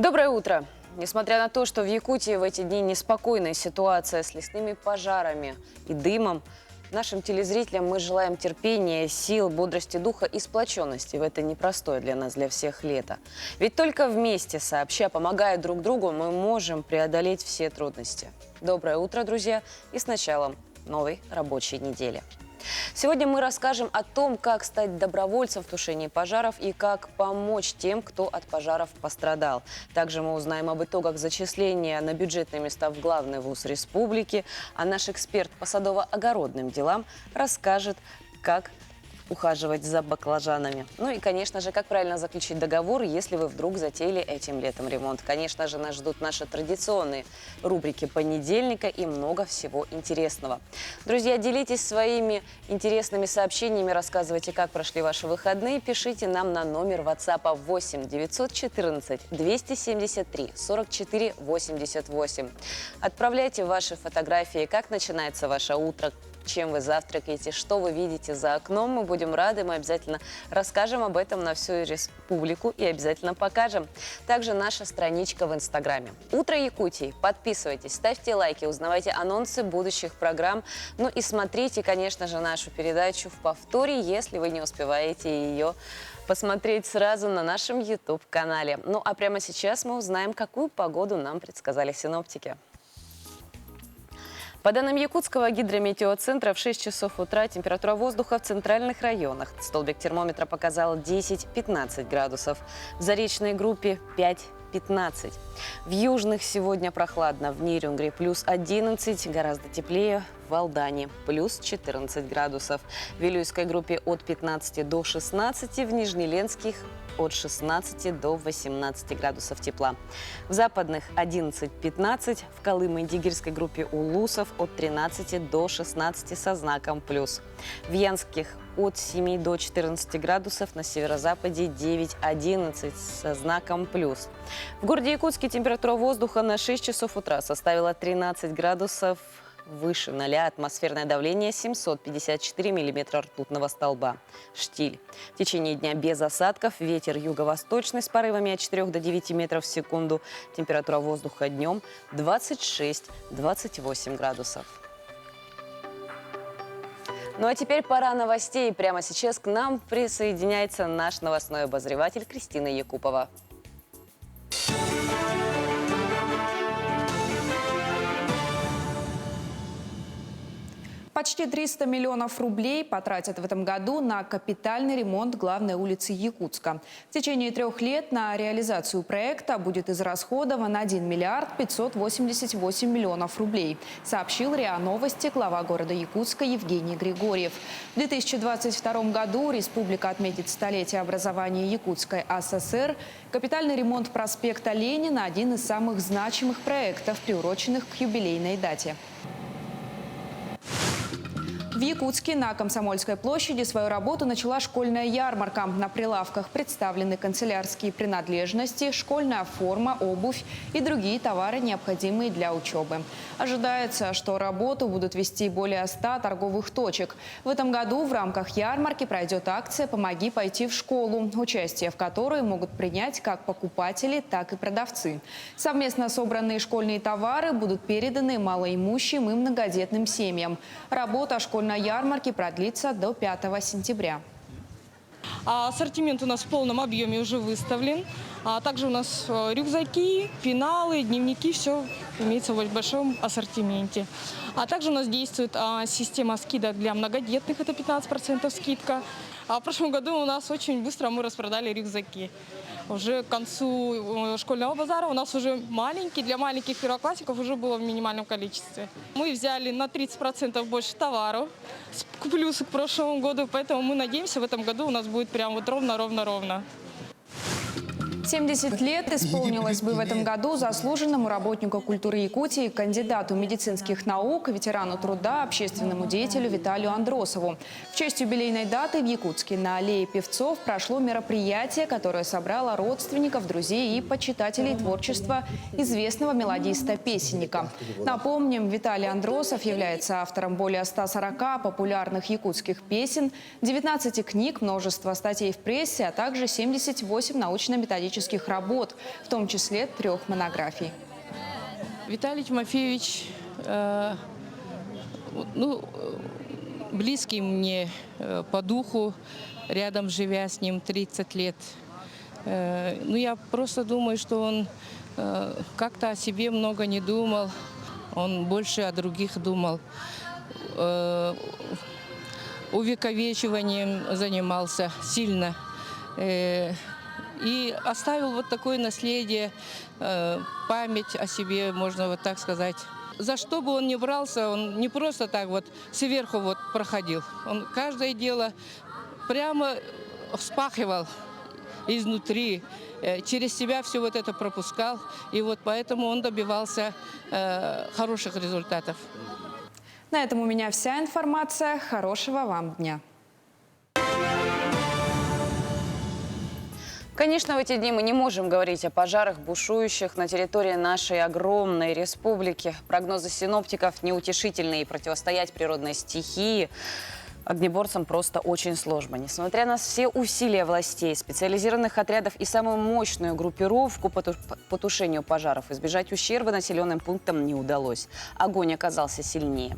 Доброе утро! Несмотря на то, что в Якутии в эти дни неспокойная ситуация с лесными пожарами и дымом, нашим телезрителям мы желаем терпения, сил, бодрости духа и сплоченности в это непростое для нас, для всех лето. Ведь только вместе, сообща, помогая друг другу, мы можем преодолеть все трудности. Доброе утро, друзья, и с началом новой рабочей недели. Сегодня мы расскажем о том, как стать добровольцем в тушении пожаров и как помочь тем, кто от пожаров пострадал. Также мы узнаем об итогах зачисления на бюджетные места в главный вуз республики, а наш эксперт по садово-огородным делам расскажет, как ухаживать за баклажанами. Ну и, конечно же, как правильно заключить договор, если вы вдруг затеяли этим летом ремонт. Конечно же, нас ждут наши традиционные рубрики понедельника и много всего интересного. Друзья, делитесь своими интересными сообщениями, рассказывайте, как прошли ваши выходные. Пишите нам на номер WhatsApp 8 914 273 44 88. Отправляйте ваши фотографии, как начинается ваше утро, чем вы завтракаете, что вы видите за окном. Мы будем рады, мы обязательно расскажем об этом на всю республику и обязательно покажем. Также наша страничка в Инстаграме. Утро Якутии. Подписывайтесь, ставьте лайки, узнавайте анонсы будущих программ. Ну и смотрите, конечно же, нашу передачу в повторе, если вы не успеваете ее посмотреть сразу на нашем YouTube-канале. Ну а прямо сейчас мы узнаем, какую погоду нам предсказали синоптики. По данным Якутского гидрометеоцентра, в 6 часов утра температура воздуха в центральных районах. Столбик термометра показал 10-15 градусов. В заречной группе 5-15. В южных сегодня прохладно. В Нерюнгри плюс 11, гораздо теплее в Алдане плюс 14 градусов. В Вилюйской группе от 15 до 16, в Нижнеленских от 16 до 18 градусов тепла. В западных 11-15, в Колымо-Дигирской группе Улусов от 13 до 16 со знаком плюс. В Янских от 7 до 14 градусов, на северо-западе 9-11 со знаком плюс. В городе Якутске температура воздуха на 6 часов утра составила 13 градусов выше 0, атмосферное давление 754 миллиметра ртутного столба. Штиль. В течение дня без осадков, ветер юго-восточный с порывами от 4 до 9 метров в секунду. Температура воздуха днем 26-28 градусов. Ну а теперь пора новостей. Прямо сейчас к нам присоединяется наш новостной обозреватель Кристина Якупова. Почти 300 миллионов рублей потратят в этом году на капитальный ремонт главной улицы Якутска. В течение 3 лет на реализацию проекта будет израсходован 1 миллиард 588 миллионов рублей, сообщил РИА Новости глава города Якутска Евгений Григорьев. В 2022 году республика отметит столетие образования Якутской АССР. Капитальный ремонт проспекта Ленина – один из самых значимых проектов, приуроченных к юбилейной дате. В Якутске на Комсомольской площади свою работу начала школьная ярмарка. На прилавках представлены канцелярские принадлежности, школьная форма, обувь и другие товары, необходимые для учебы. Ожидается, что работу будут вести более 100 торговых точек. В этом году в рамках ярмарки пройдет акция «Помоги пойти в школу», участие в которой могут принять как покупатели, так и продавцы. Совместно собранные школьные товары будут переданы малоимущим и многодетным семьям. Работа школьной ярмарки продлится до 5 сентября. Ассортимент у нас в полном объеме уже выставлен. Также у нас рюкзаки, пеналы, дневники, все имеется в большом ассортименте. А также у нас действует система скидок для многодетных, это 15% скидка. А в прошлом году у нас очень быстро мы распродали рюкзаки. Уже к концу школьного базара у нас уже для маленьких первоклассников уже было в минимальном количестве. Мы взяли на 30% больше товаров к плюсу к прошлому году, поэтому мы надеемся, в этом году у нас будет прям вот ровно-ровно-ровно. 70 лет исполнилось бы в этом году заслуженному работнику культуры Якутии, кандидату медицинских наук, ветерану труда, общественному деятелю Виталию Андросову. В честь юбилейной даты в Якутске на аллее Певцов прошло мероприятие, которое собрало родственников, друзей и почитателей творчества известного мелодиста-песенника. Напомним, Виталий Андросов является автором более 140 популярных якутских песен, 19 книг, множество статей в прессе, а также 78 научно-методических тематических работ, в том числе 3 монографий. Виталий Тимофеевич, близкий мне по духу, рядом живя с ним 30 лет. Я просто думаю, что он как-то о себе много не думал, он больше о других думал. Увековечиванием занимался сильно. И оставил вот такое наследие, память о себе, можно вот так сказать. За что бы он ни брался, он не просто так вот сверху вот проходил. Он каждое дело прямо вспахивал изнутри, через себя все вот это пропускал. И вот поэтому он добивался хороших результатов. На этом у меня вся информация. Хорошего вам дня. Конечно, в эти дни мы не можем говорить о пожарах, бушующих на территории нашей огромной республики. Прогнозы синоптиков неутешительные, и противостоять природной стихии огнеборцам просто очень сложно. Несмотря на все усилия властей, специализированных отрядов и самую мощную группировку по тушению пожаров, избежать ущерба населенным пунктам не удалось. Огонь оказался сильнее.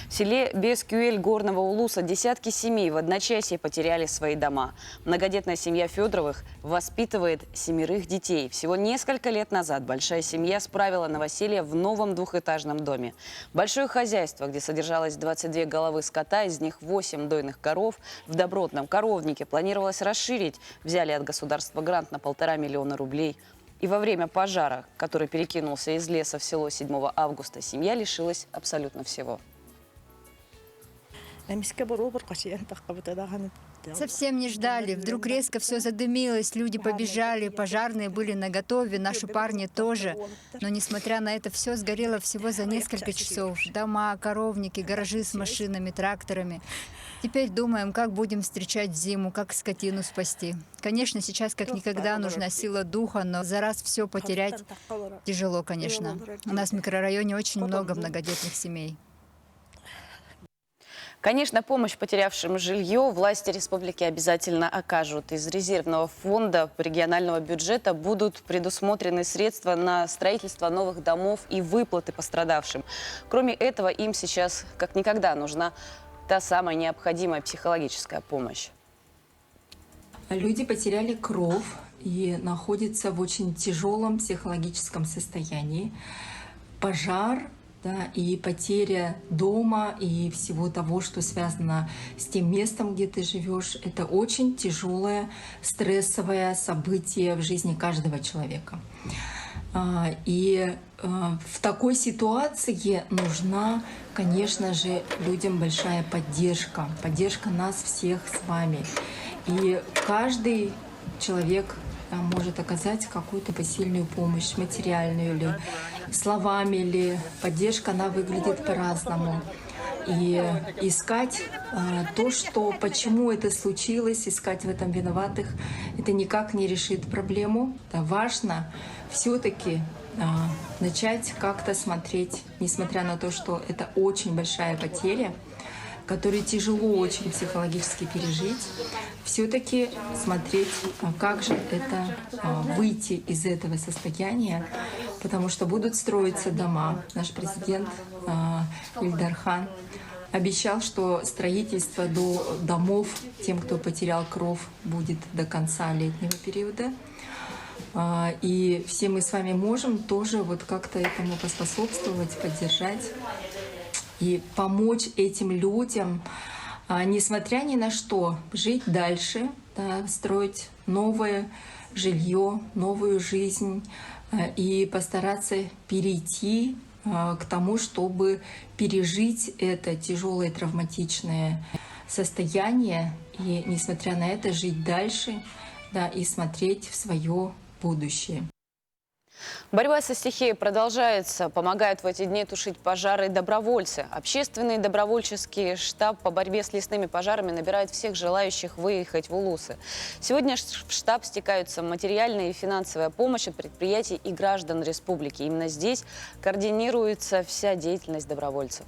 В селе Бескюэль Горного Улуса десятки семей в одночасье потеряли свои дома. Многодетная семья Федоровых воспитывает 7 детей. Всего несколько лет назад большая семья справила новоселье в новом двухэтажном доме. Большое хозяйство, где содержалось 22 головы скота, из них 8 дойных коров, в добротном коровнике планировалось расширить. Взяли от государства грант на 1,5 миллиона рублей. И во время пожара, который перекинулся из леса в село 7 августа, семья лишилась абсолютно всего. Совсем не ждали. Вдруг резко все задымилось, люди побежали, пожарные были наготове, наши парни тоже. Но несмотря на это все, сгорело всего за несколько часов. Дома, коровники, гаражи с машинами, тракторами. Теперь думаем, как будем встречать зиму, как скотину спасти. Конечно, сейчас как никогда нужна сила духа, но за раз все потерять тяжело, конечно. У нас в микрорайоне очень много многодетных семей. Конечно, помощь потерявшим жилье власти республики обязательно окажут. Из резервного фонда регионального бюджета будут предусмотрены средства на строительство новых домов и выплаты пострадавшим. Кроме этого, им сейчас как никогда нужна та самая необходимая психологическая помощь. Люди потеряли кров и находятся в очень тяжелом психологическом состоянии. Пожар, да, и потеря дома и всего того, что связано с тем местом, где ты живешь, это очень тяжелое стрессовое событие в жизни каждого человека. И в такой ситуации нужна, конечно же, людям большая поддержка, поддержка нас всех с вами. И каждый человек может оказать какую-то посильную помощь, материальную ли, словами ли. Поддержка, она выглядит по-разному. И искать то, что, почему это случилось, искать в этом виноватых, это никак не решит проблему. Это важно все-таки начать как-то смотреть, несмотря на то, что это очень большая потеря, которую тяжело очень психологически пережить, все-таки смотреть, как же это выйти из этого состояния, потому что будут строиться дома. Наш президент Ильдархан обещал, что строительство домов тем, кто потерял кров, будет до конца летнего периода. И все мы с вами можем тоже вот как-то этому поспособствовать, поддержать и помочь этим людям, несмотря ни на что, жить дальше, да, строить новое жилье, новую жизнь и постараться перейти к тому, чтобы пережить это тяжелое травматичное состояние и, несмотря на это, жить дальше, да, и смотреть в свое будущее. Борьба со стихией продолжается. Помогают в эти дни тушить пожары добровольцы. Общественный добровольческий штаб по борьбе с лесными пожарами набирает всех желающих выехать в Улусы. Сегодня в штаб стекаются материальная и финансовая помощь от предприятий и граждан республики. Именно здесь координируется вся деятельность добровольцев.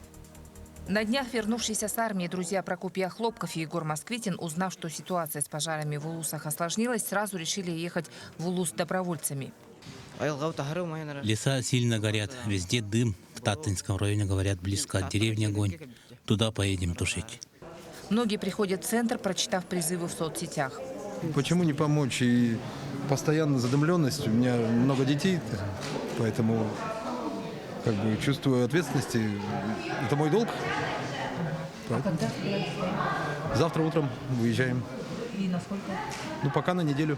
На днях вернувшиеся с армии друзья Прокопия Хлопков и Егор Москвитин, узнав, что ситуация с пожарами в Улусах осложнилась, сразу решили ехать в Улус добровольцами. Леса сильно горят, везде дым. В Татынском районе, говорят, близко от деревни огонь. Туда поедем тушить. Многие приходят в центр, прочитав призывы в соцсетях. Почему не помочь? И постоянно задымленность. У меня много детей, поэтому как бы чувствую ответственности. Это мой долг. Поэтому завтра утром выезжаем. И насколько? Ну, пока на неделю.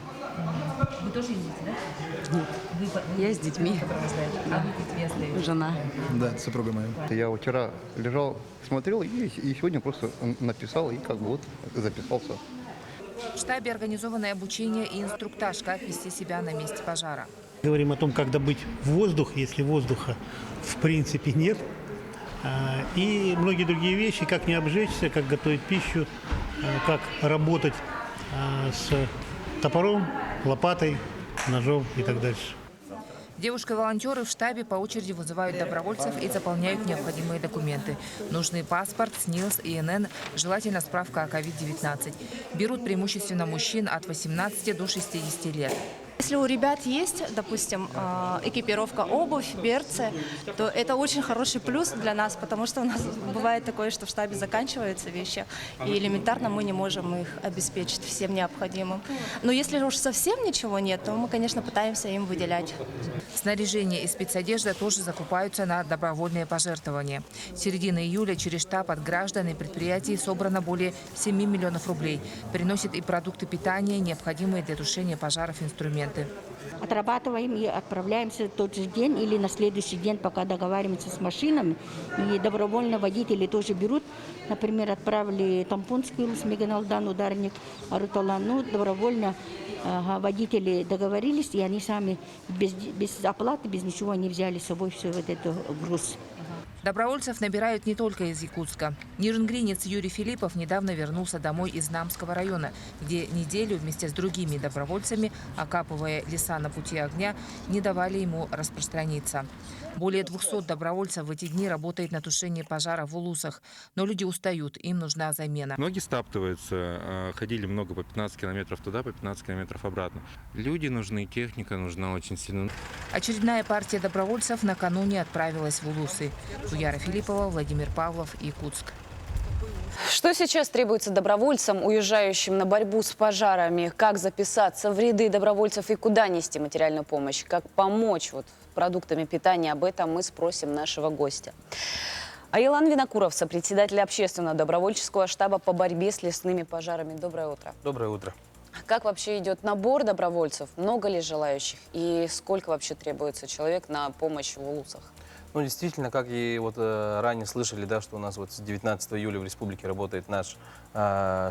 Вы тоже ездите, да? Нет, я с детьми. А вы детьми остаетесь? Жена. Да, супруга моя. Я вчера лежал, смотрел и сегодня просто написал и как бы вот записался. В штабе организованное обучение и инструктаж, как вести себя на месте пожара. Говорим о том, как добыть воздух, если воздуха в принципе нет. И многие другие вещи, как не обжечься, как готовить пищу, как работать с топором, лопатой, ножом и так дальше. Девушки-волонтеры в штабе по очереди вызывают добровольцев и заполняют необходимые документы. Нужны паспорт, СНИЛС, ИНН, желательно справка о COVID-19. Берут преимущественно мужчин от 18 до 60 лет. Если у ребят есть, допустим, экипировка, обувь, берцы, то это очень хороший плюс для нас, потому что у нас бывает такое, что в штабе заканчиваются вещи, и элементарно мы не можем их обеспечить всем необходимым. Но если уж совсем ничего нет, то мы, конечно, пытаемся им выделять. Снаряжение и спецодежда тоже закупаются на добровольные пожертвования. С середины июля через штаб от граждан и предприятий собрано более 7 миллионов рублей. Приносят и продукты питания, необходимые для тушения пожаров инструменты. Отрабатываем и отправляемся в тот же день или на следующий день, пока договариваемся с машинами. И добровольно водители тоже берут. Например, отправили Тампонский улус, Меганалдан, Ударник, Аруталан. Ну, добровольно водители договорились, и они сами без оплаты, без ничего, они взяли с собой все вот это груз. Добровольцев набирают не только из Якутска. Ниженгринец Юрий Филиппов недавно вернулся домой из Намского района, где неделю вместе с другими добровольцами, окапывая леса на пути огня, не давали ему распространиться. Более 200 добровольцев в эти дни работает на тушении пожара в Улусах. Но люди устают, им нужна замена. Ноги стаптываются, ходили много по 15 километров туда, по 15 километров обратно. Люди нужны, техника нужна очень сильно. Очередная партия добровольцев накануне отправилась в Улусы. Уяра Филиппова, Владимир Павлов, Якутск. Что сейчас требуется добровольцам, уезжающим на борьбу с пожарами? Как записаться в ряды добровольцев и куда нести материальную помощь? Как помочь продуктами питания? Об этом мы спросим нашего гостя. Айлан Винокуров, сопредседатель общественного добровольческого штаба по борьбе с лесными пожарами. Доброе утро. Доброе утро. Как вообще идет набор добровольцев? Много ли желающих? И сколько вообще требуется человек на помощь в Улусах? Ну, действительно, как и ранее слышали, да, что у нас с 19 июля в республике работает наш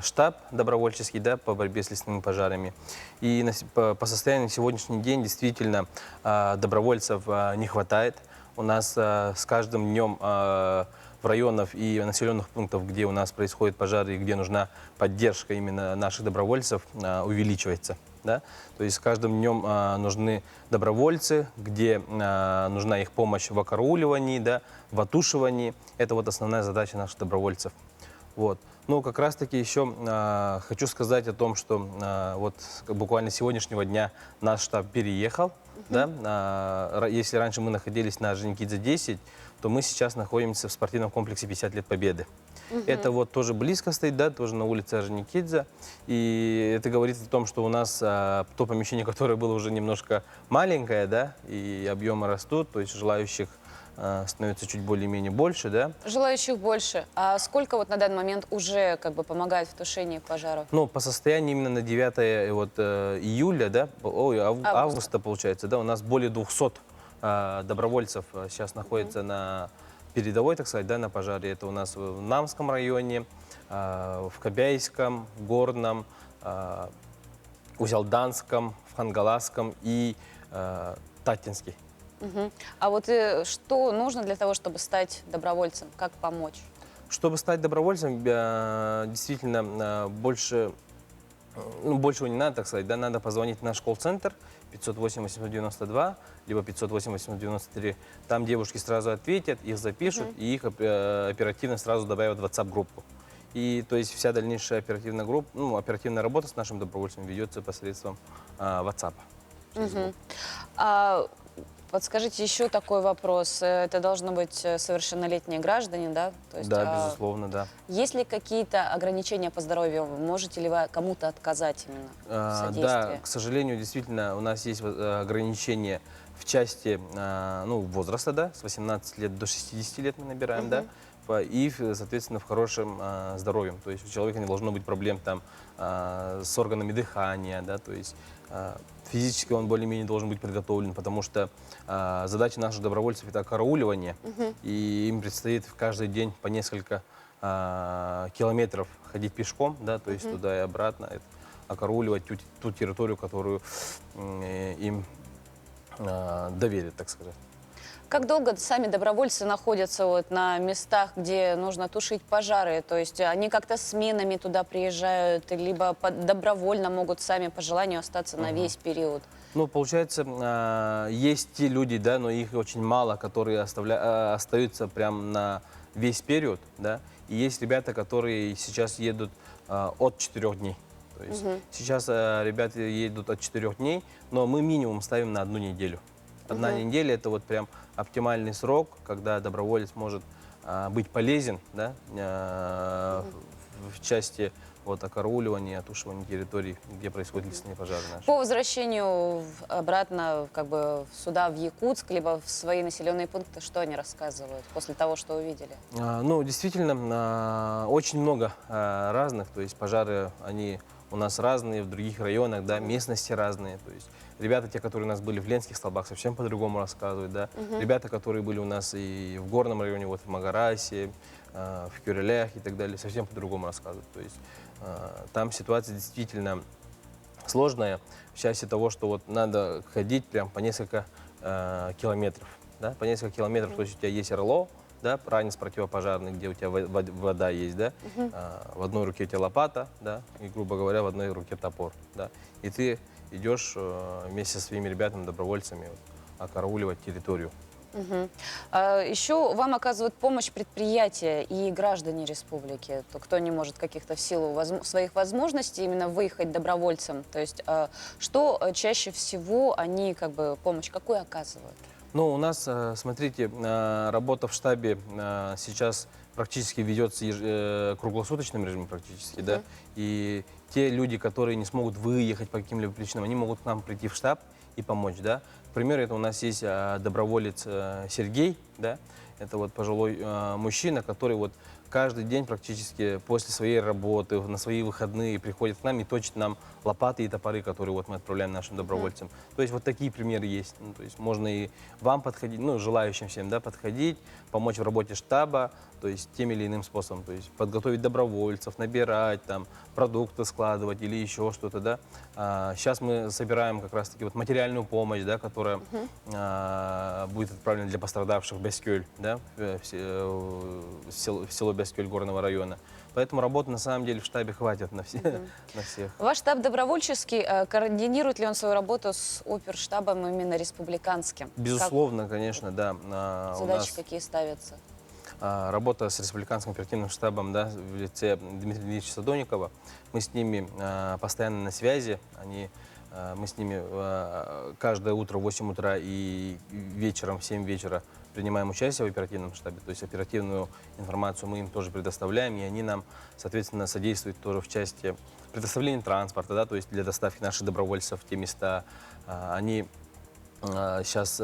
штаб добровольческий, да, по борьбе с лесными пожарами. И по состоянию на сегодняшний день действительно добровольцев не хватает. У нас с каждым днем в районах и населенных пунктах, где у нас происходят пожары и где нужна поддержка именно наших добровольцев, увеличивается. Да? То есть с каждым днем нужны добровольцы, где нужна их помощь в окарауливании, да, в отушивании. Это основная задача наших добровольцев. Ну, как раз-таки еще хочу сказать о том, что буквально с сегодняшнего дня наш штаб переехал. Да? Если раньше мы находились на Орджоникидзе 10, то мы сейчас находимся в спортивном комплексе 50 лет Победы. Это тоже близко стоит, да, тоже на улице Орджоникидзе. И это говорит о том, что у нас то помещение, которое было уже немножко маленькое, да, и объемы растут, то есть желающих становится чуть более-менее больше, да. Желающих больше. А сколько на данный момент уже помогает в тушении пожаров? Ну, по состоянию именно на 9 июля, да, августа, получается, да, у нас более 200 добровольцев сейчас находится на передовой, так сказать, да, на пожаре. Это у нас в Намском районе, в Кобяйском, Горном, Узялданском, в Хангаласском и Татинске. А что нужно для того, чтобы стать добровольцем? Как помочь? Чтобы стать добровольцем, действительно больше ну, большего не надо, так сказать, да, надо позвонить в наш колл-центр 508-892, либо 508-893. Там девушки сразу ответят, их запишут, и их оперативно сразу добавят в WhatsApp-группу. И то есть вся дальнейшая оперативная группа, ну, оперативная работа с нашим добровольцем ведется посредством WhatsApp. Подскажите еще такой вопрос. Это должны быть совершеннолетние граждане, да? То есть, Да, безусловно, да. Есть ли какие-то ограничения по здоровью? Можете ли вы кому-то отказать именно в содействии? Да, к сожалению, действительно, у нас есть ограничения в части ну, возраста, да, с 18 лет до 60 лет мы набираем, да, и, соответственно, в хорошем здоровье. То есть у человека не должно быть проблем там с органами дыхания, да, то есть физически он более-менее должен быть подготовлен, потому что задача наших добровольцев – это карауливание, и им предстоит каждый день по несколько километров ходить пешком, да, то есть туда и обратно, окарауливать ту территорию, которую им доверят, так сказать. Как долго сами добровольцы находятся вот на местах, где нужно тушить пожары? То есть они как-то сменами туда приезжают, либо добровольно могут сами по желанию остаться на весь период? Ну, получается, есть те люди, да, но их очень мало, которые остаются прям на весь период, да, и есть ребята, которые сейчас едут от 4 дней. То есть сейчас ребята едут от 4 дней, но мы минимум ставим на 1 неделю. 1 неделя – это вот прям оптимальный срок, когда доброволец может быть полезен, да, в части вот, окарауливания, отушивания территорий, где происходят лесные пожары наши. По возвращению обратно как бы сюда, в Якутск, либо в свои населенные пункты, что они рассказывают после того, что увидели? Ну, действительно, очень много разных, то есть пожары, они у нас разные, в других районах, да, местности разные, то есть ребята, те, которые у нас были в Ленских столбах, совсем по-другому рассказывают, да. Ребята, которые были у нас и в горном районе, вот в Магарасе, в Кюрелях и так далее, совсем по-другому рассказывают. То есть там ситуация действительно сложная в части того, что вот надо ходить прям по несколько километров, да, по несколько километров, то есть у тебя есть РЛО, да, ранец противопожарный, где у тебя вода есть, да, в одной руке у тебя лопата, да, и, грубо говоря, в одной руке топор, да, и ты идешь вместе со своими ребятами, добровольцами, вот, окарауливать территорию. Еще вам оказывают помощь предприятия и граждане республики, кто не может каких-то в силу своих возможностей именно выехать добровольцем. То есть что чаще всего они как бы помощь какую оказывают? Ну, у нас, смотрите, работа в штабе сейчас практически ведется круглосуточным режимом практически, да, и те люди, которые не смогут выехать по каким-либо причинам, они могут к нам прийти в штаб и помочь, да. К примеру, это у нас есть доброволец Сергей, да, это вот пожилой мужчина, который вот каждый день практически после своей работы, на свои выходные приходит к нам и точит нам лопаты и топоры, которые вот мы отправляем нашим добровольцам. То есть вот такие примеры есть. Ну, то есть можно и вам подходить, ну, желающим всем, да, подходить, помочь в работе штаба, то есть тем или иным способом. То есть подготовить добровольцев, набирать, там, продукты складывать или еще что-то, да. Сейчас мы собираем как раз-таки вот материальную помощь, да, которая будет отправлена для пострадавших Бескёль, да, в село Бескёль горного района. Поэтому работы на самом деле в штабе хватит на всех. Ваш штаб добровольческий, координирует ли он свою работу с оперштабом именно республиканским? Безусловно, конечно, да. Задачи какие ставятся? Работа с республиканским оперативным штабом, да, в лице Дмитрия Ильича Садонникова. Мы с ними постоянно на связи. Мы с ними каждое утро в 8 утра и вечером в 7 вечера принимаем участие в оперативном штабе. То есть оперативную информацию мы им тоже предоставляем, и они нам, соответственно, содействуют тоже в части предоставления транспорта, да, то есть для доставки наших добровольцев в те места. Они сейчас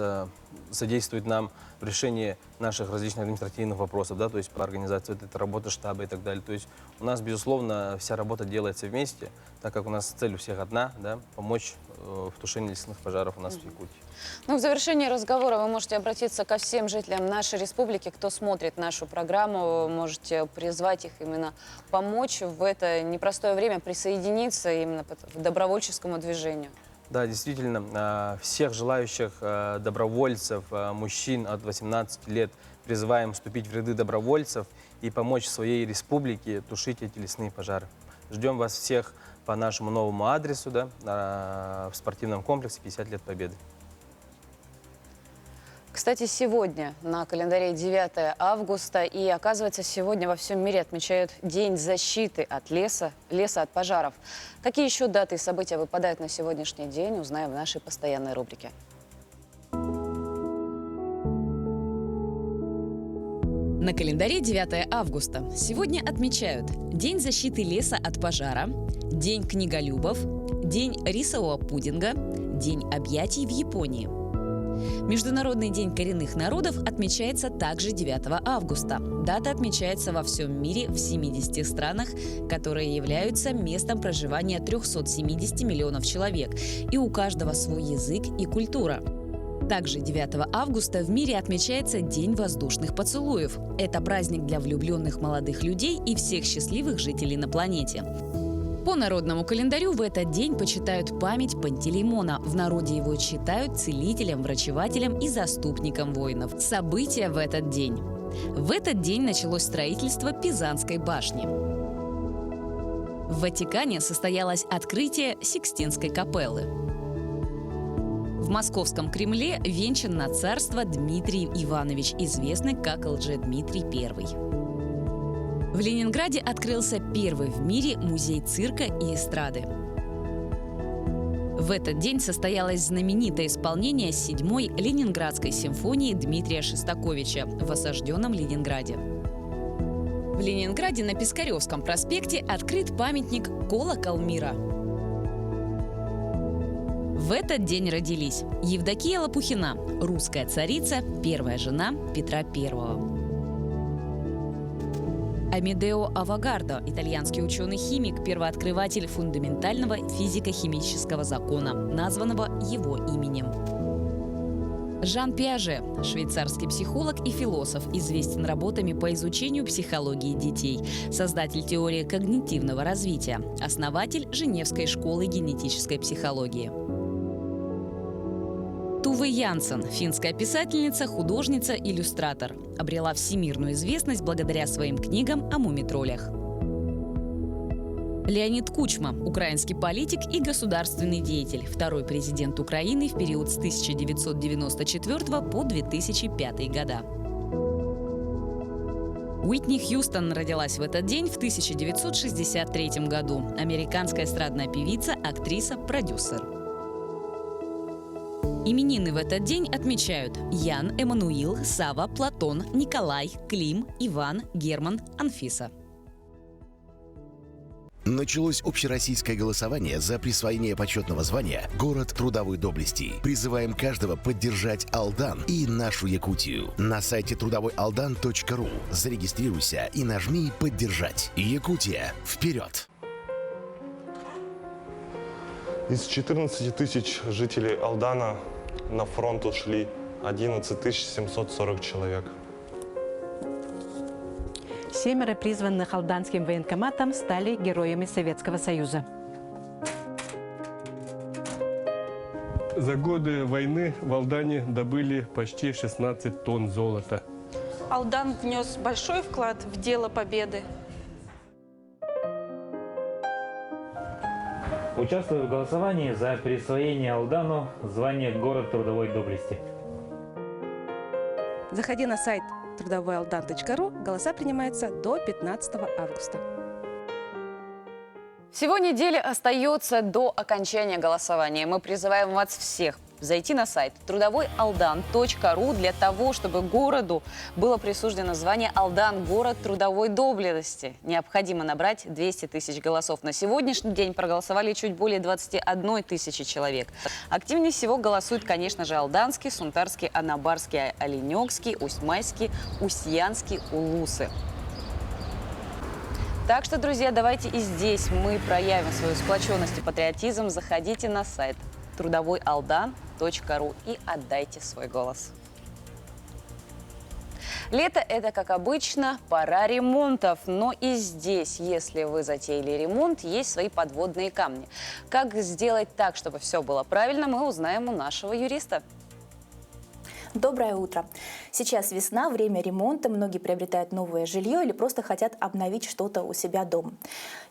содействуют нам в решении наших различных административных вопросов, да, то есть по организации вот этой работы штаба и так далее. То есть у нас, безусловно, вся работа делается вместе, так как у нас цель у всех одна, да, помочь в тушении лесных пожаров у нас в Якутии. Ну, в завершении разговора вы можете обратиться ко всем жителям нашей республики, кто смотрит нашу программу, можете призвать их именно помочь в это непростое время, присоединиться именно к добровольческому движению. Да, действительно, всех желающих добровольцев, мужчин от 18 лет призываем вступить в ряды добровольцев и помочь своей республике тушить эти лесные пожары. Ждем вас всех по нашему новому адресу, да, в спортивном комплексе 50 лет Победы. Кстати, сегодня на календаре 9 августа, и оказывается, сегодня во всем мире отмечают День защиты от леса от пожаров. Какие еще даты и события выпадают на сегодняшний день, узнаем в нашей постоянной рубрике. На календаре 9 августа. Сегодня отмечают День защиты леса от пожара, День книголюбов, День рисового пудинга, День объятий в Японии. Международный день коренных народов отмечается также 9 августа. Дата отмечается во всем мире в 70 странах, которые являются местом проживания 370 миллионов человек, и у каждого свой язык и культура. Также 9 августа в мире отмечается День воздушных поцелуев. Это праздник для влюбленных молодых людей и всех счастливых жителей на планете. По народному календарю в этот день почитают память Пантелеймона. В народе его считают целителем, врачевателем и заступником воинов. События в этот день. В этот день началось строительство Пизанской башни. В Ватикане состоялось открытие Сикстинской капеллы. В Московском Кремле венчан на царство Дмитрий Иванович, известный как Лжедмитрий I. В Ленинграде открылся первый в мире музей цирка и эстрады. В этот день состоялось знаменитое исполнение 7-й Ленинградской симфонии Дмитрия Шостаковича в осажденном Ленинграде. В Ленинграде на Пискаревском проспекте открыт памятник «Колокол мира». В этот день родились Евдокия Лопухина, русская царица, первая жена Петра I. Амедео Авогардо, итальянский ученый-химик, первооткрыватель фундаментального физико-химического закона, названного его именем. Жан Пиаже, швейцарский психолог и философ, известен работами по изучению психологии детей, создатель теории когнитивного развития, основатель Женевской школы генетической психологии. Туве Янсен, финская писательница, художница, иллюстратор. Обрела всемирную известность благодаря своим книгам о мумитролях. Леонид Кучма, украинский политик и государственный деятель, второй президент Украины в период с 1994 по 2005 года. Уитни Хьюстон родилась в этот день в 1963 году. Американская эстрадная певица, актриса, продюсер. Именины в этот день отмечают Ян, Эммануил, Сава, Платон, Николай, Клим, Иван, Герман, Анфиса. Началось общероссийское голосование за присвоение почетного звания «Город трудовой доблести». Призываем каждого поддержать Алдан и нашу Якутию. На сайте трудовойалдан.ру зарегистрируйся и нажми «Поддержать». Якутия, вперед! Из 14 тысяч жителей Алдана на фронт ушли 11 740 человек. 7 призванных алданским военкоматом стали героями Советского Союза. За годы войны в Алдане добыли почти 16 тонн золота. Алдан внес большой вклад в дело победы. Участвую в голосовании за присвоение Алдану звания «Город трудовой доблести». Заходи на сайт трудовойалдан.ру. Голоса принимаются до 15 августа. Всего неделя остается до окончания голосования. Мы призываем вас всех зайти на сайт трудовойалдан.ру для того, чтобы городу было присуждено звание «Алдан – город трудовой доблести». Необходимо набрать 200 тысяч голосов. На сегодняшний день проголосовали чуть более 21 тысячи человек. Активнее всего голосуют, конечно же, Алданский, Сунтарский, Анабарский, Оленёкский, Усть-Майский, Устьянский, Улусы. Так что, друзья, давайте и здесь мы проявим свою сплоченность и патриотизм. Заходите на сайт трудовойалдан.ру и отдайте свой голос. Лето – это, как обычно, пора ремонтов. Но и здесь, если вы затеяли ремонт, есть свои подводные камни. Как сделать так, чтобы все было правильно, мы узнаем у нашего юриста. Доброе утро. Сейчас весна, время ремонта, многие приобретают новое жилье или просто хотят обновить что-то у себя дома.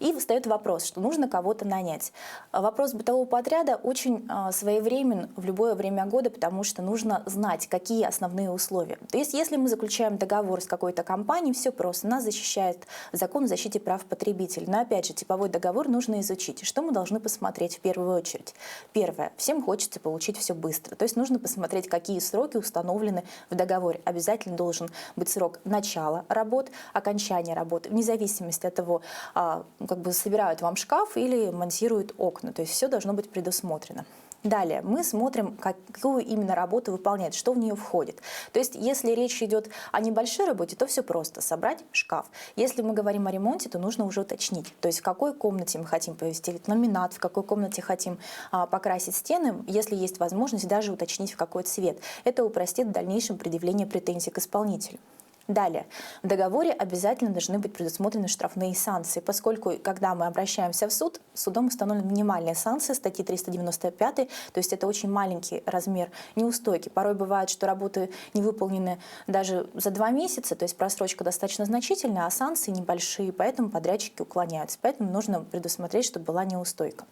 И встает вопрос, что нужно кого-то нанять. Вопрос бытового подряда очень своевременен в любое время года, потому что нужно знать, какие основные условия. То есть если мы заключаем договор с какой-то компанией, все просто, нас защищает закон о защите прав потребителей. Но опять же, типовой договор нужно изучить. Что мы должны посмотреть в первую очередь? Первое. Всем хочется получить все быстро. То есть нужно посмотреть, какие сроки установлены в договоре. Обязательно должен быть срок начала работ, окончания работы, вне зависимости от того, как бы собирают вам шкаф или монтируют окна. То есть все должно быть предусмотрено. Далее мы смотрим, какую именно работу выполняет, что в нее входит. То есть если речь идет о небольшой работе, то все просто – собрать шкаф. Если мы говорим о ремонте, то нужно уже уточнить. То есть в какой комнате мы хотим повесить ламинат, в какой комнате хотим покрасить стены, если есть возможность даже уточнить, в какой цвет. Это упростит в дальнейшем предъявление претензий к исполнителю. Далее, в договоре обязательно должны быть предусмотрены штрафные санкции, поскольку, когда мы обращаемся в суд, судом установлены минимальные санкции статьи 395, то есть это очень маленький размер неустойки. Порой бывает, что работы не выполнены даже за 2 месяца, то есть просрочка достаточно значительная, а санкции небольшие, поэтому подрядчики уклоняются. Поэтому нужно предусмотреть, чтобы была неустойка.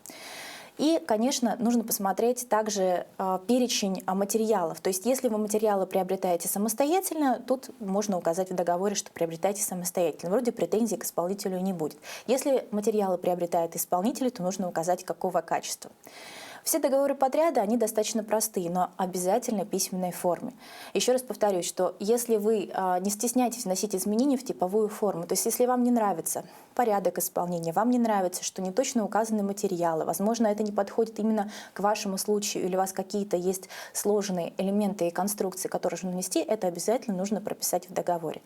И, конечно, нужно посмотреть также перечень материалов. То есть если вы материалы приобретаете самостоятельно, тут можно указать в договоре, что приобретаете самостоятельно. Вроде претензий к исполнителю не будет. Если материалы приобретает исполнитель, то нужно указать, какого качества. Все договоры подряда, они достаточно простые, но обязательно в письменной форме. Еще раз повторюсь, что если вы не стесняетесь вносить изменения в типовую форму, то есть если вам не нравится порядок исполнения, вам не нравится, что не точно указаны материалы, возможно, это не подходит именно к вашему случаю, или у вас какие-то есть сложные элементы и конструкции, которые нужно внести, это обязательно нужно прописать в договоре.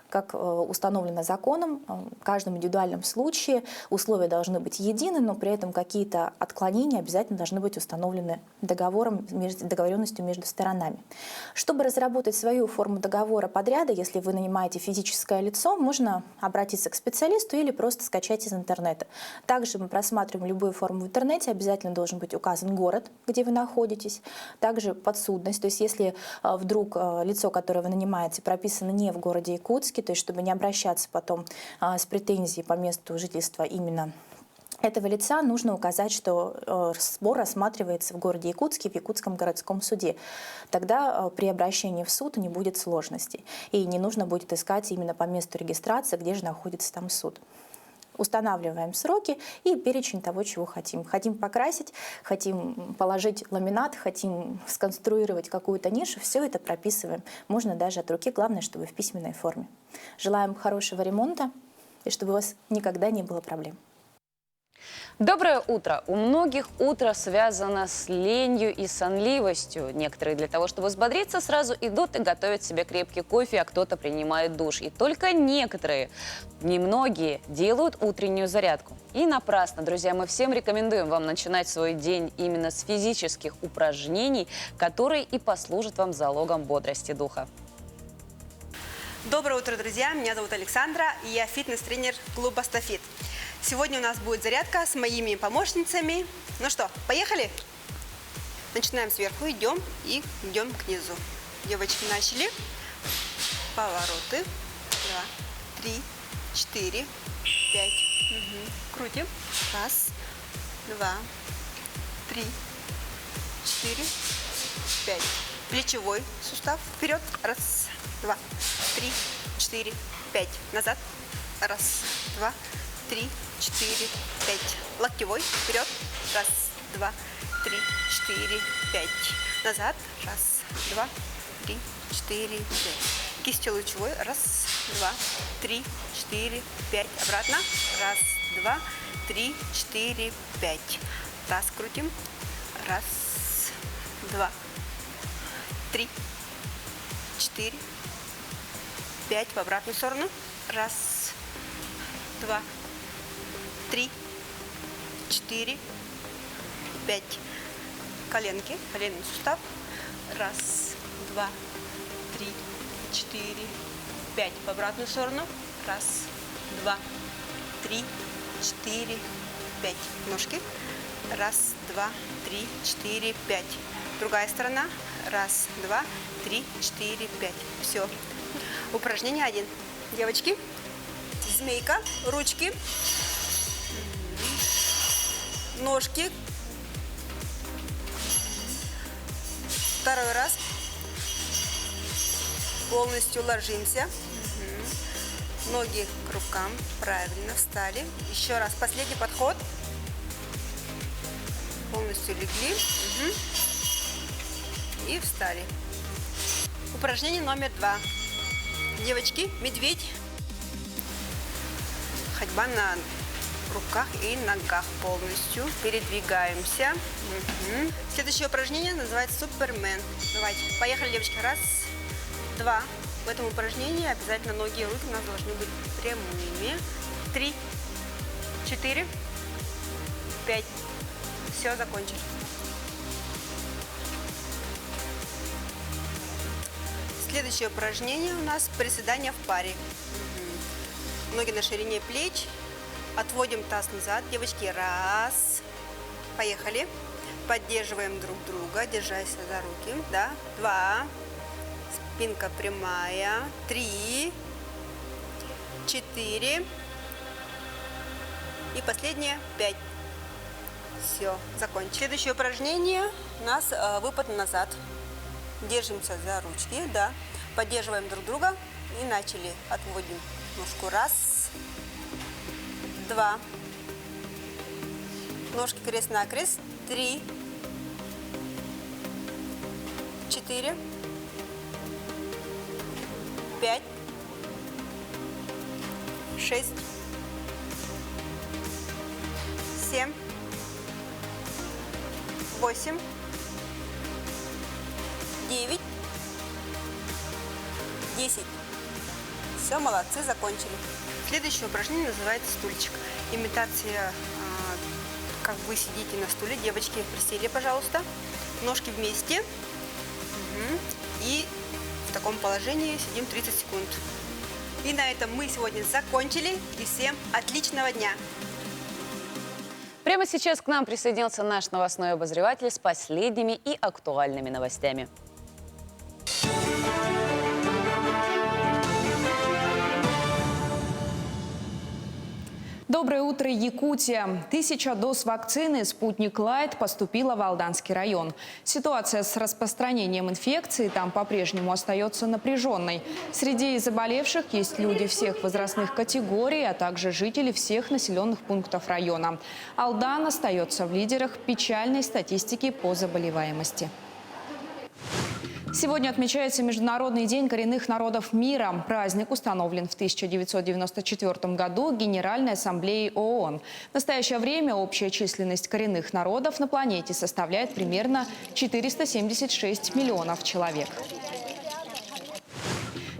Как установлено законом, в каждом индивидуальном случае условия должны быть едины, но при этом какие-то отклонения обязательно должны быть установлены договором, договоренностью между сторонами. Чтобы разработать свою форму договора подряда, если вы нанимаете физическое лицо, можно обратиться к специалисту или просто скачать из интернета. Также мы просматриваем любую форму в интернете, обязательно должен быть указан город, где вы находитесь, также подсудность, то есть если вдруг лицо, которое вы нанимаете, прописано не в городе Якутске, то есть чтобы не обращаться потом с претензией по месту жительства именно этого лица, нужно указать, что спор рассматривается в городе Якутске, в Якутском городском суде. Тогда при обращении в суд не будет сложностей. И не нужно будет искать именно по месту регистрации, где же находится там суд. Устанавливаем сроки и перечень того, чего хотим. Хотим покрасить, хотим положить ламинат, хотим сконструировать какую-то нишу. Все это прописываем. Можно даже от руки. Главное, чтобы в письменной форме. Желаем хорошего ремонта и чтобы у вас никогда не было проблем. Доброе утро! У многих утро связано с ленью и сонливостью. Некоторые для того, чтобы взбодриться, сразу идут и готовят себе крепкий кофе, а кто-то принимает душ. И только некоторые, немногие, делают утреннюю зарядку. И напрасно, друзья, мы всем рекомендуем вам начинать свой день именно с физических упражнений, которые и послужат вам залогом бодрости духа. Доброе утро, друзья! Меня зовут Александра, и я фитнес-тренер клуба «Стафит». Сегодня у нас будет зарядка с моими помощницами. Ну что, поехали? Начинаем сверху, идем и идем к низу. Девочки, начали. Повороты. 2, 3, 4, 5. Крутим. 1, 2, 3, 4, 5. Плечевой сустав вперед. 1, 2, 3, 4, 5. Назад. 1, 2, 3, 4, 5. Локтевой вперед. 1, 2, 3, 4, 5. Назад. 1, 2, 3, 4, 5. Кистью лучевой. 1, 2, 3, 4, 5. Обратно. 1, 2, 3, 4, 5. Таз крутим. 1, 2, 3, 4, 5. В обратную сторону. 1, 2, 3, 4, 5. Коленки, коленный сустав. 1, 2, 3, 4, 5. В обратную сторону. 1, 2, 3, 4, 5. Ножки. 1, 2, 3, 4, 5. Другая сторона. Раз, два, три, четыре, пять. Все. Упражнение 1. Девочки, змейка, ручки, ножки. Второй раз. Полностью ложимся. Ноги к рукам. Правильно, встали. Еще раз. Последний подход. Полностью легли. И встали. Упражнение номер 2. Девочки, медведь. Ходьба на руках и ногах полностью. Передвигаемся. Следующее упражнение называется Супермен. Давайте, поехали, девочки. Раз, два. В этом упражнении обязательно ноги и руки у нас должны быть прямыми. 3, 4, 5. Все, закончили. Следующее упражнение у нас приседания в паре. Ноги на ширине плеч. Отводим таз назад. Девочки, раз. Поехали. Поддерживаем друг друга, держась за руки. Да. 2. Спинка прямая. 3. 4. И последнее 5. Все, закончили. Следующее упражнение у нас выпад назад. Держимся за ручки, да. Поддерживаем друг друга и начали. Отводим ножку. Раз, два. Ножки крест-накрест. 3, 4, 5, 6, 7, 8, 9, 10. Все, молодцы, закончили. Следующее упражнение называется стульчик. Имитация, как вы сидите на стуле. Девочки, присели, пожалуйста. Ножки вместе. И в таком положении сидим 30 секунд. И на этом мы сегодня закончили. И всем отличного дня! Прямо сейчас к нам присоединился наш новостной обозреватель с последними и актуальными новостями. Доброе утро, Якутия. 1000 доз вакцины «Спутник Лайт» поступила в Алданский район. Ситуация с распространением инфекции там по-прежнему остается напряженной. Среди заболевших есть люди всех возрастных категорий, а также жители всех населенных пунктов района. Алдан остается в лидерах печальной статистики по заболеваемости. Сегодня отмечается Международный день коренных народов мира. Праздник установлен в 1994 году Генеральной ассамблеей ООН. В настоящее время общая численность коренных народов на планете составляет примерно 476 миллионов человек.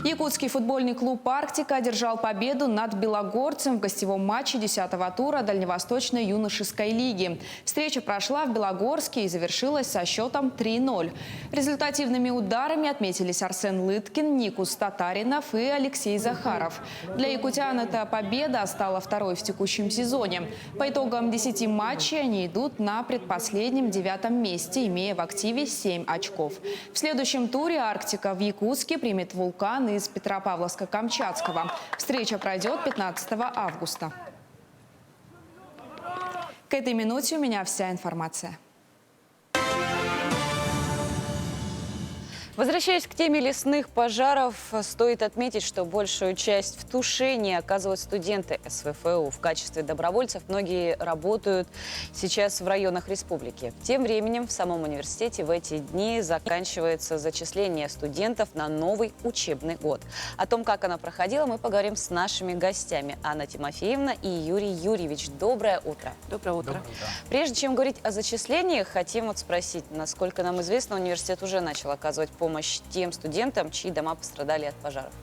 Якутский футбольный клуб «Арктика» одержал победу над Белогорцем в гостевом матче 10-го тура Дальневосточной юношеской лиги. Встреча прошла в Белогорске и завершилась со счетом 3-0. Результативными ударами отметились Арсен Лыткин, Никус Татаринов и Алексей Захаров. Для якутян эта победа стала второй в текущем сезоне. По итогам 10 матчей они идут на предпоследнем 9-м месте, имея в активе 7 очков. В следующем туре «Арктика» в Якутске примет «Вулкан» из Петропавловска-Камчатского. Встреча пройдет 15 августа. К этой минуте у меня вся информация. Возвращаясь к теме лесных пожаров, стоит отметить, что большую часть в тушении оказывают студенты СВФУ. В качестве добровольцев многие работают сейчас в районах республики. Тем временем в самом университете в эти дни заканчивается зачисление студентов на новый учебный год. О том, как оно проходило, мы поговорим с нашими гостями. Анна Тимофеевна и Юрий Юрьевич. Доброе утро. Доброе утро. Прежде чем говорить о зачислениях, хотим спросить, насколько нам известно, университет уже начал оказывать помощь тем студентам, чьи дома пострадали от пожаров.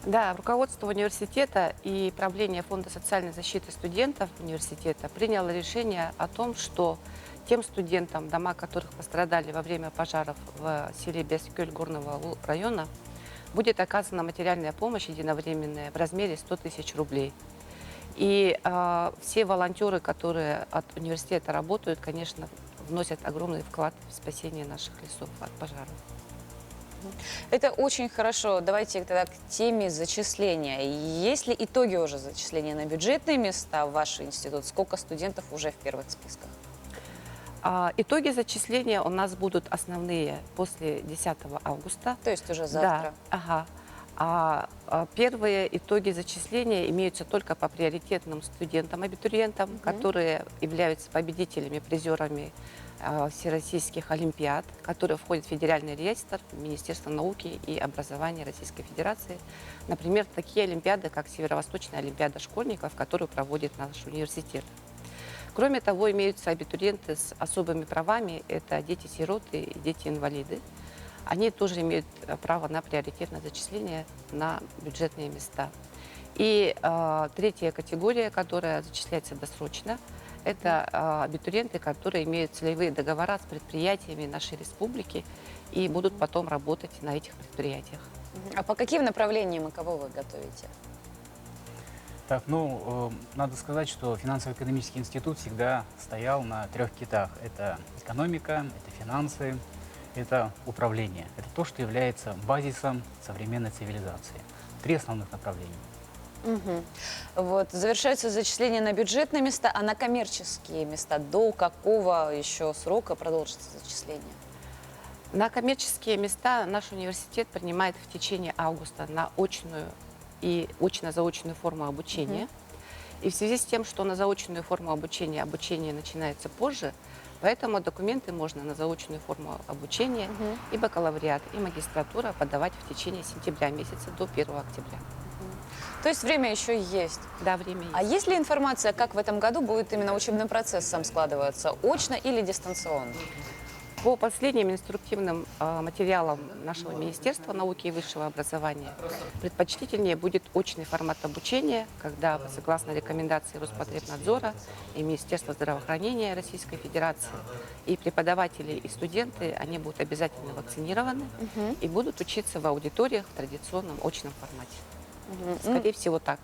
Да, руководство университета и правление Фонда социальной защиты студентов университета приняло решение о том, что тем студентам, дома которых пострадали во время пожаров в селе Бяскёль горного района, будет оказана материальная помощь единовременная в размере 100 тысяч рублей. И все волонтеры, которые от университета работают, конечно, вносят огромный вклад в спасение наших лесов от пожаров. Это очень хорошо. Давайте тогда к теме зачисления. Есть ли итоги уже зачисления на бюджетные места в ваш институт? Сколько студентов уже в первых списках? Итоги зачисления у нас будут основные после 10 августа. То есть уже завтра? Да, ага. Первые итоги зачисления имеются только по приоритетным студентам-абитуриентам, которые являются победителями, призерами всероссийских олимпиад, которые входят в федеральный реестр Министерства науки и образования Российской Федерации. Например, такие олимпиады, как Северо-Восточная олимпиада школьников, которую проводит наш университет. Кроме того, имеются абитуриенты с особыми правами, это дети-сироты и дети-инвалиды. Они тоже имеют право на приоритетное зачисление на бюджетные места. И третья категория, которая зачисляется досрочно, это абитуриенты, которые имеют целевые договора с предприятиями нашей республики и будут потом работать на этих предприятиях. А по каким направлениям и кого вы готовите? Так, надо сказать, что финансово-экономический институт всегда стоял на 3 китах. Это экономика, это финансы, это управление. Это то, что является базисом современной цивилизации. 3 основных направления. Вот, завершаются зачисления на бюджетные места, а на коммерческие места до какого еще срока продолжится зачисление? На коммерческие места наш университет принимает в течение августа на очную и очно-заочную форму обучения. И в связи с тем, что на заочную форму обучение начинается позже, поэтому документы можно на заочную форму обучения и бакалавриат, и магистратура подавать в течение сентября месяца до 1 октября. То есть время еще есть? Да, время есть. А есть ли информация, как в этом году будет именно учебный процесс сам складываться, очно или дистанционно? По последним инструктивным материалам нашего Министерства науки и высшего образования предпочтительнее будет очный формат обучения, когда, согласно рекомендации Роспотребнадзора и Министерства здравоохранения Российской Федерации, и преподаватели, и студенты, они будут обязательно вакцинированы и будут учиться в аудиториях в традиционном очном формате. Скорее всего, так.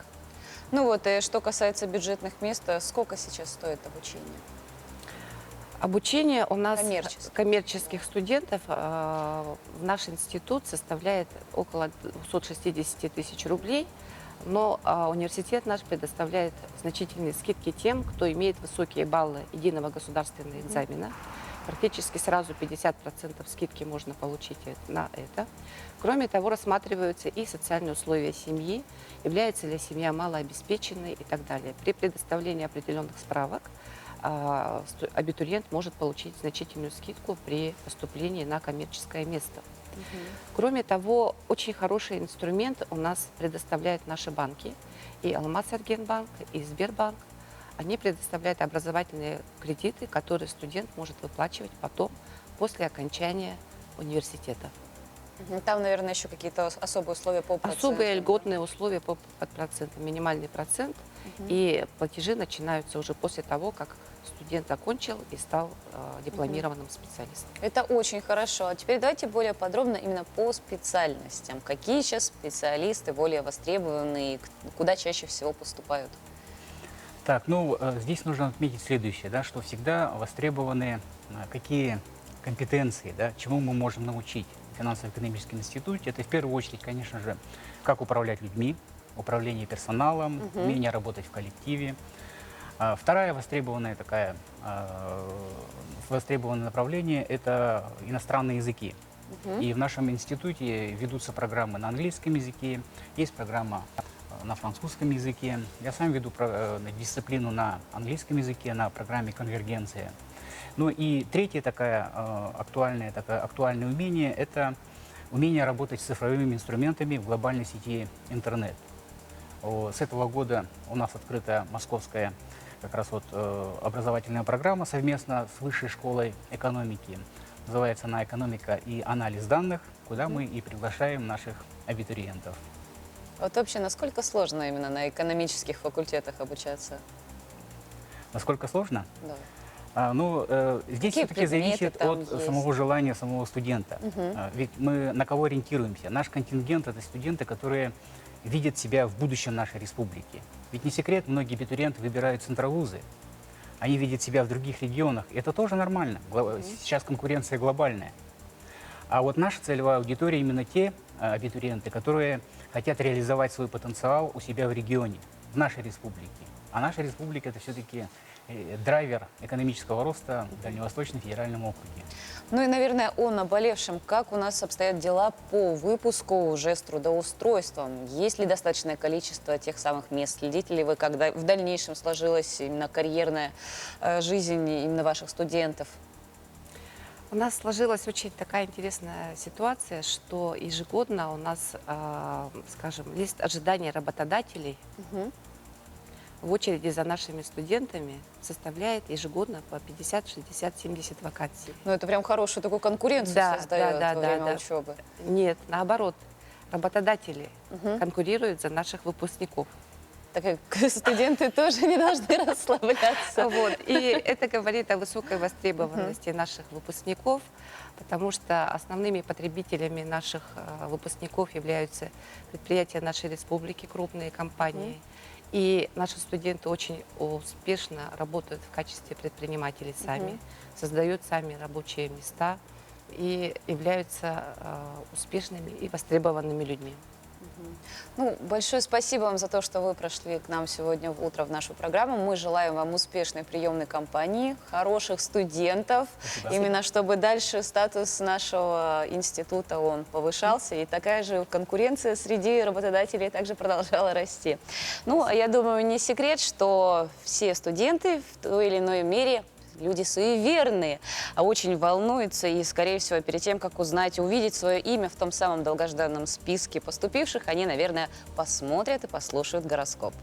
Ну вот, и что касается бюджетных мест, сколько сейчас стоит обучение? Обучение у нас коммерческих студентов в наш институт составляет около 260 тысяч рублей, но университет наш предоставляет значительные скидки тем, кто имеет высокие баллы единого государственного экзамена. Практически сразу 50% скидки можно получить на это. Кроме того, рассматриваются и социальные условия семьи, является ли семья малообеспеченной и так далее. При предоставлении определенных справок абитуриент может получить значительную скидку при поступлении на коммерческое место. Кроме того, очень хороший инструмент у нас предоставляют наши банки, и Алмаз-Ергенбанк, и Сбербанк. Они предоставляют образовательные кредиты, которые студент может выплачивать потом, после окончания университета. Там, наверное, еще какие-то особые условия по процентам. Особые льготные условия по процентам, минимальный процент. И платежи начинаются уже после того, как студент окончил и стал дипломированным специалистом. Это очень хорошо. А теперь давайте более подробно именно по специальностям. Какие сейчас специалисты более востребованы и куда чаще всего поступают? Так, здесь нужно отметить следующее, да, что всегда востребованы какие компетенции, да, чему мы можем научить в финансово-экономическом институте. Это в первую очередь, конечно же, как управлять людьми, управление персоналом, умение работать в коллективе. Второе востребованное направление – это иностранные языки. И в нашем институте ведутся программы на английском языке, есть программа на французском языке. Я сам веду дисциплину на английском языке, на программе «Конвергенция». Ну и третье актуальное умение – это умение работать с цифровыми инструментами в глобальной сети интернет. С этого года у нас открыта московская образовательная программа совместно с Высшей школой экономики. Называется она «Экономика и анализ данных», куда мы и приглашаем наших абитуриентов. Вот вообще, насколько сложно именно на экономических факультетах обучаться? Насколько сложно? Да. Здесь все-таки зависит от самого желания самого студента. Ведь мы на кого ориентируемся? Наш контингент – это студенты, которые видят себя в будущем нашей республики. Ведь не секрет, многие абитуриенты выбирают центровузы. Они видят себя в других регионах. И это тоже нормально. Сейчас конкуренция глобальная. А вот наша целевая аудитория именно те абитуриенты, которые хотят реализовать свой потенциал у себя в регионе, в нашей республике. А наша республика – это все-таки драйвер экономического роста в Дальневосточном федеральном округе. Ну и, наверное, о наболевшем. Как у нас обстоят дела по выпуску уже с трудоустройством? Есть ли достаточное количество тех самых мест? Следите ли вы, когда в дальнейшем сложилась именно карьерная жизнь именно ваших студентов? У нас сложилась очень такая интересная ситуация, что ежегодно у нас, скажем, лист ожиданий работодателей в очереди за нашими студентами составляет ежегодно по 50, 60, 70 вакансий. Ну, это прям хорошую такую конкуренцию создает во время учебы. Нет, наоборот, работодатели конкурируют за наших выпускников. Так как студенты тоже не должны расслабляться. Вот. И это говорит о высокой востребованности наших выпускников, потому что основными потребителями наших выпускников являются предприятия нашей республики, крупные компании. И наши студенты очень успешно работают в качестве предпринимателей сами, создают сами рабочие места и являются успешными и востребованными людьми. Ну, большое спасибо вам за то, что вы прошли к нам сегодня в утро в нашу программу. Мы желаем вам успешной приемной кампании, хороших студентов, именно чтобы дальше статус нашего института он повышался, и такая же конкуренция среди работодателей также продолжала расти. Ну, я думаю, не секрет, что все студенты в той или иной мере люди суеверные, а очень волнуются и, скорее всего, перед тем, как узнать и увидеть свое имя в том самом долгожданном списке поступивших, они, наверное, посмотрят и послушают гороскоп.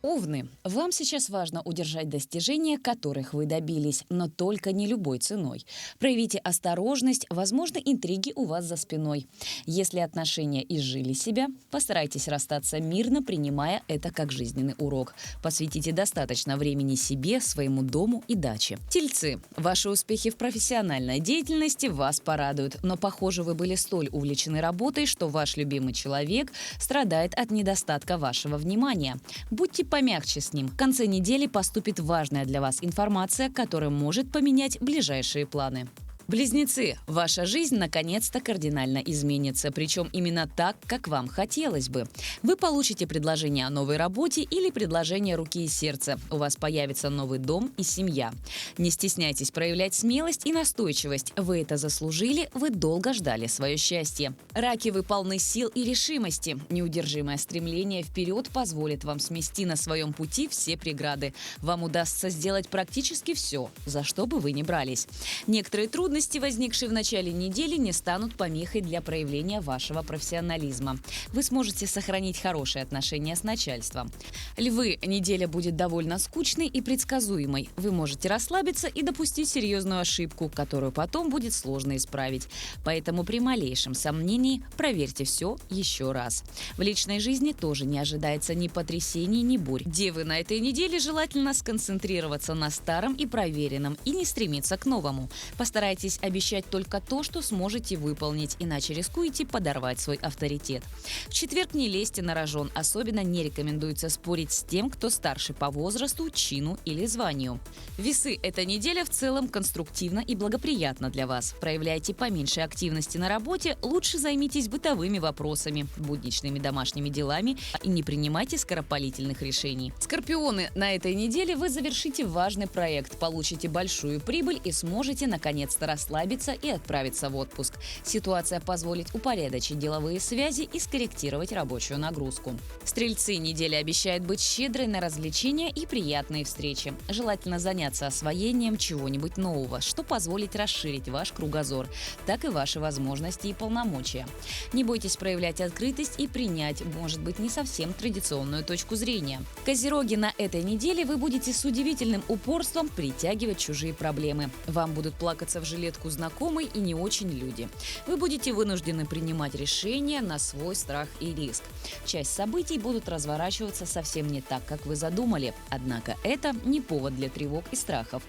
Овны, вам сейчас важно удержать достижения, которых вы добились, но только не любой ценой. Проявите осторожность, возможно, интриги у вас за спиной. Если отношения изжили себя, постарайтесь расстаться мирно, принимая это как жизненный урок. Посвятите достаточно времени себе, своему дому и даче. Тельцы, ваши успехи в профессиональной деятельности вас порадуют, но, похоже, вы были столь увлечены работой, что ваш любимый человек страдает от недостатка вашего внимания. Будьте помягче с ним. В конце недели поступит важная для вас информация, которая может поменять ближайшие планы. Близнецы, ваша жизнь наконец-то кардинально изменится, причем именно так, как вам хотелось бы. Вы получите предложение о новой работе или предложение руки и сердца. У вас появится новый дом и семья. Не стесняйтесь проявлять смелость и настойчивость. Вы это заслужили, вы долго ждали свое счастье. Раки, вы полны сил и решимости. Неудержимое стремление вперед позволит вам смести на своем пути все преграды. Вам удастся сделать практически все, за что бы вы ни брались. Некоторые трудности, возникшие в начале недели, не станут помехой для проявления вашего профессионализма. Вы сможете сохранить хорошие отношения с начальством. Львы, неделя будет довольно скучной и предсказуемой. Вы можете расслабиться и допустить серьезную ошибку, которую потом будет сложно исправить. Поэтому при малейшем сомнении проверьте все еще раз. В личной жизни тоже не ожидается ни потрясений, ни бурь. Девы, на этой неделе желательно сконцентрироваться на старом и проверенном и не стремиться к новому. Постарайтесь обещать только то, что сможете выполнить, иначе рискуете подорвать свой авторитет. В четверг не лезьте на рожон, особенно не рекомендуется спорить с тем, кто старше по возрасту, чину или званию. Весы, эта неделя в целом конструктивна и благоприятна для вас. Проявляйте поменьше активности на работе, лучше займитесь бытовыми вопросами, будничными домашними делами и не принимайте скоропалительных решений. Скорпионы, на этой неделе вы завершите важный проект, получите большую прибыль и сможете наконец-то расслабиться и отправиться в отпуск. Ситуация позволит упорядочить деловые связи и скорректировать рабочую нагрузку. Стрельцы, неделя обещает быть щедрой на развлечения и приятные встречи. Желательно заняться освоением чего-нибудь нового, что позволит расширить ваш кругозор, так и ваши возможности и полномочия. Не бойтесь проявлять открытость и принять, может быть, не совсем традиционную точку зрения. Козероги, на этой неделе вы будете с удивительным упорством притягивать чужие проблемы. Вам будут плакаться в жилетку знакомые и не очень люди. Вы будете вынуждены принимать решения на свой страх и риск. Часть событий будут разворачиваться совсем не так, как вы задумали. Однако это не повод для тревог и страхов.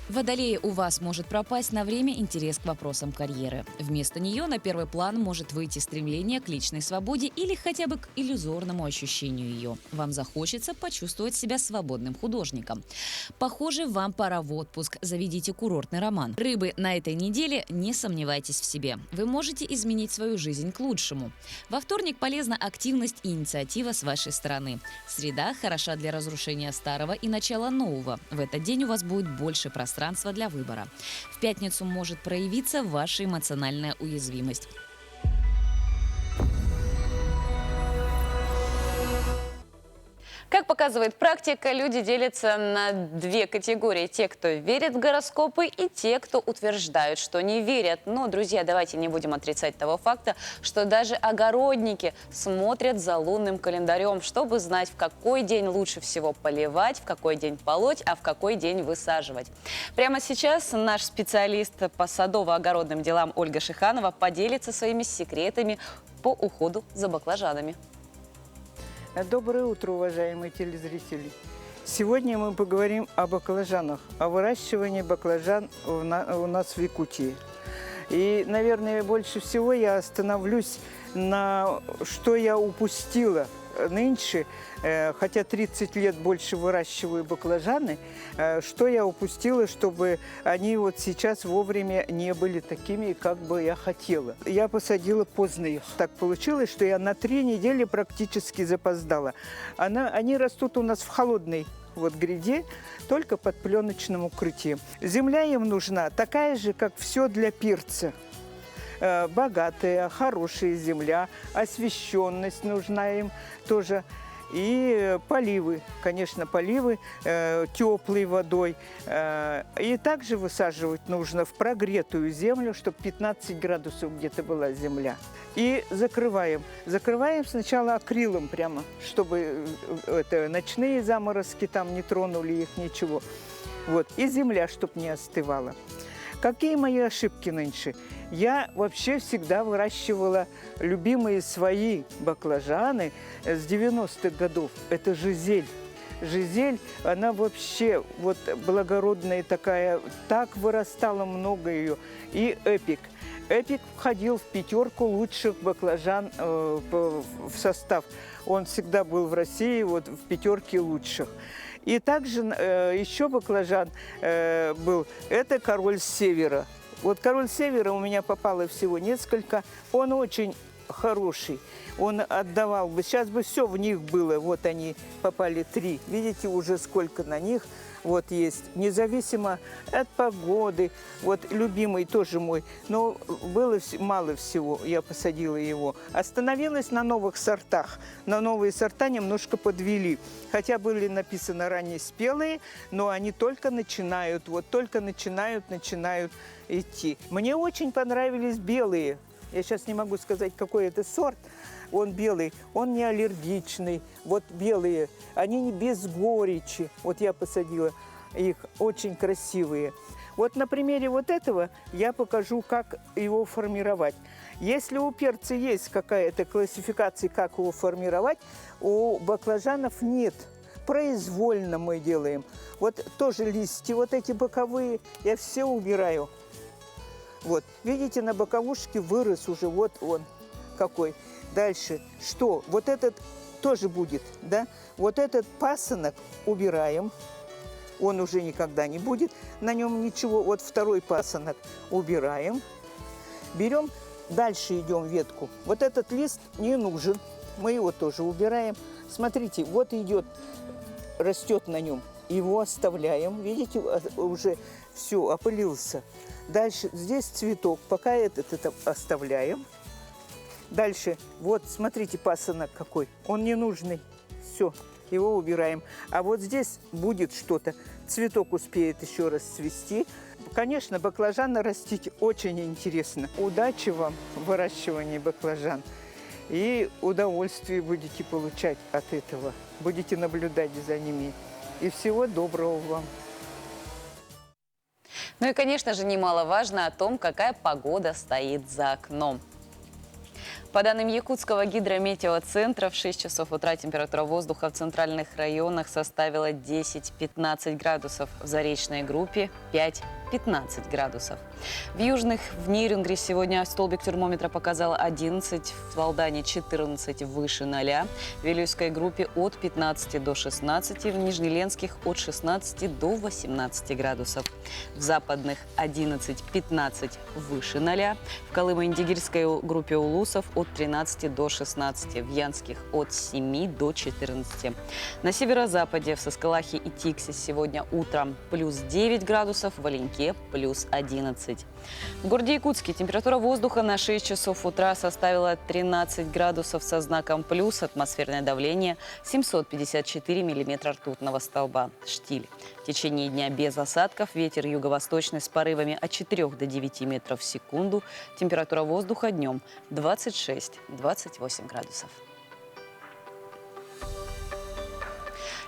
Водолеи, у вас может пропасть на время интерес к вопросам карьеры. Вместо нее на первый план может выйти стремление к личной свободе или хотя бы к иллюзорному ощущению ее. Вам захочется почувствовать себя свободным художником. Похоже, вам пора в отпуск. Заведите курортный роман. Рыбы, на этой неделе не сомневайтесь в себе. Вы можете изменить свою жизнь к лучшему. Во вторник полезна активность и инициатива с вашей стороны. Среда хороша для разрушения старого и начала нового. В этот день у вас будет больше пространства для выбора. В пятницу может проявиться ваша эмоциональная уязвимость. Как показывает практика, люди делятся на две категории. Те, кто верит в гороскопы, и те, кто утверждают, что не верят. Но, друзья, давайте не будем отрицать того факта, что даже огородники смотрят за лунным календарем, чтобы знать, в какой день лучше всего поливать, в какой день полоть, а в какой день высаживать. Прямо сейчас наш специалист по садово-огородным делам Ольга Шиханова поделится своими секретами по уходу за баклажанами. Доброе утро, уважаемые телезрители! Сегодня мы поговорим о баклажанах, о выращивании баклажан у нас в Якутии. И, наверное, больше всего я остановлюсь на что я упустила нынче, хотя 30 лет больше выращиваю баклажаны, что я упустила, чтобы они вот сейчас вовремя не были такими, как бы я хотела. Я посадила поздно их. Так получилось, что я на 3 недели практически запоздала. Они растут у нас в холодной гряде, только под пленочным укрытием. Земля им нужна такая же, как все для перца. Богатая, хорошая земля, освещенность нужна им тоже. И поливы, конечно, поливы теплой водой. И также высаживать нужно в прогретую землю, чтобы 15 градусов где-то была земля. И закрываем. Закрываем сначала акрилом прямо, чтобы ночные заморозки там не тронули их, ничего. Вот. И земля, чтобы не остывала. Какие мои ошибки нынче? Я вообще всегда выращивала любимые свои баклажаны с 90-х годов. Это жизель. Жизель, она вообще благородная такая, так вырастала много ее. И эпик. Эпик входил в 5 лучших баклажан в состав. Он всегда был в России в 5 лучших. И также еще баклажан был, это король севера. Вот король севера у меня попало всего несколько, он очень хороший, он отдавал бы, сейчас бы все в них было, вот они попали 3, видите уже сколько на них. Вот есть, независимо от погоды, любимый тоже мой, но было мало всего, я посадила его. Остановилась на новых сортах, на новые сорта немножко подвели, хотя были написаны раннеспелые, но они только начинают, только начинают идти. Мне очень понравились белые, я сейчас не могу сказать, какой это сорт. Он белый, он не аллергичный. Белые, они не без горечи. Я посадила их, очень красивые. На примере этого я покажу, как его формировать. Если у перца есть какая-то классификация, как его формировать, у баклажанов нет. Произвольно мы делаем. Тоже листья, эти боковые, я все убираю. Видите, на боковушке вырос уже, он какой. Дальше, что? Этот тоже будет, да? Этот пасынок убираем, он уже никогда не будет, на нем ничего. Второй пасынок убираем, берем, дальше идем ветку. Этот лист не нужен, мы его тоже убираем. Смотрите, идет, растет на нем, его оставляем, видите, уже все, опылился. Дальше здесь цветок, пока это оставляем. Дальше, смотрите, пасынок какой, он ненужный, все, его убираем. А здесь будет что-то, цветок успеет еще раз цвести. Конечно, баклажаны растить очень интересно. Удачи вам в выращивании баклажан и удовольствие будете получать от этого, будете наблюдать за ними. И всего доброго вам. Ну и, конечно же, немаловажно о том, какая погода стоит за окном. По данным Якутского гидрометеоцентра, в 6 часов утра температура воздуха в центральных районах составила 10-15 градусов, в заречной группе 5-15 градусов. В южных, в Нирингре сегодня столбик термометра показал 11, в Алдане 14 выше 0, в Вилюйской группе от 15 до 16, в Нижнеленских от 16 до 18 градусов. В западных 11-15 выше 0, в Колымо-Индигирской группе Улусов от 13 до 16, в Янских от 7 до 14. На северо-западе в Саскалахе и Тиксе сегодня утром плюс 9 градусов, в Оленьке плюс 11. В городе Якутске температура воздуха на 6 часов утра составила 13 градусов со знаком плюс, атмосферное давление 754 миллиметра ртутного столба, штиль. В течение дня без осадков, ветер юго-восточный с порывами от 4 до 9 метров в секунду, температура воздуха днем 26-28 градусов.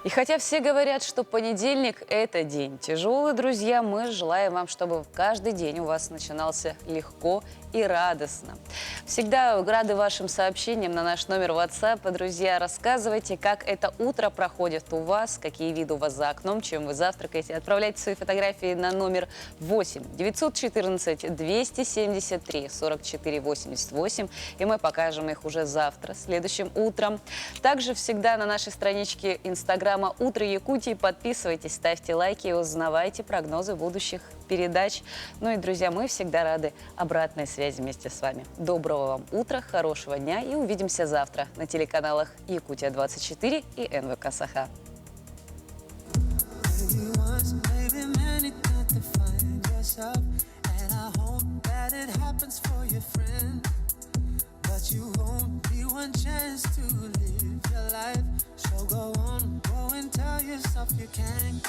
И хотя все говорят, что понедельник – это день тяжелый, друзья, мы желаем вам, чтобы каждый день у вас начинался легко и радостно. Всегда рады вашим сообщениям на наш номер WhatsApp. Друзья, рассказывайте, как это утро проходит у вас, какие виды у вас за окном, чем вы завтракаете. Отправляйте свои фотографии на номер 8 914 273 44 88, и мы покажем их уже завтра, следующим утром. Также всегда на нашей страничке Инстаграма «Утро Якутии» подписывайтесь, ставьте лайки и узнавайте прогнозы будущих передач. Ну и, друзья, мы всегда рады обратной связи вместе с вами. Доброго вам утра, хорошего дня и увидимся завтра на телеканалах Якутия-24 и НВК Саха. And I hope that it happens for your friend. But you've only one chance to live your life. So go on, go and tell yourself you can.